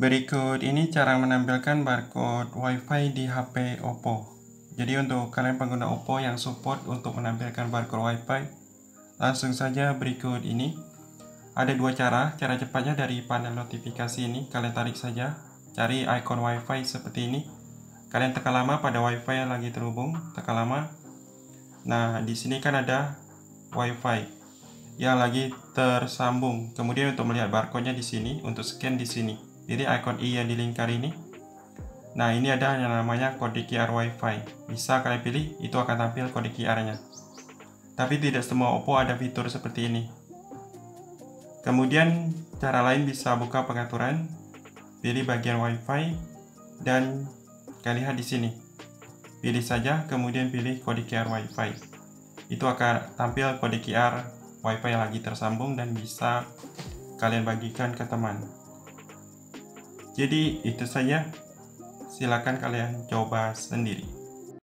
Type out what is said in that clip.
Berikut ini cara menampilkan barcode WiFi di HP Oppo. Jadi untuk kalian pengguna Oppo yang support untuk menampilkan barcode WiFi, langsung saja berikut ini. Ada dua cara. Cara cepatnya dari panel notifikasi ini, kalian tarik saja, cari icon WiFi seperti ini. Kalian tekan lama pada WiFi yang lagi terhubung, tekan lama. Nah, di sini kan ada WiFi yang lagi tersambung. Kemudian untuk melihat barcode-nya di sini, untuk scan di sini. Jadi icon i yang di lingkar ini. Nah, ini ada yang namanya kode QR WiFi. Bisa kalian pilih, itu akan tampil kode QR-nya. Tapi tidak semua Oppo ada fitur seperti ini. Kemudian cara lain bisa buka pengaturan, pilih bagian WiFi, dan kalian lihat di sini. Pilih saja, kemudian pilih kode QR WiFi. Itu akan tampil kode QR WiFi yang lagi tersambung dan bisa kalian bagikan ke teman. Jadi itu saja, silakan kalian coba sendiri.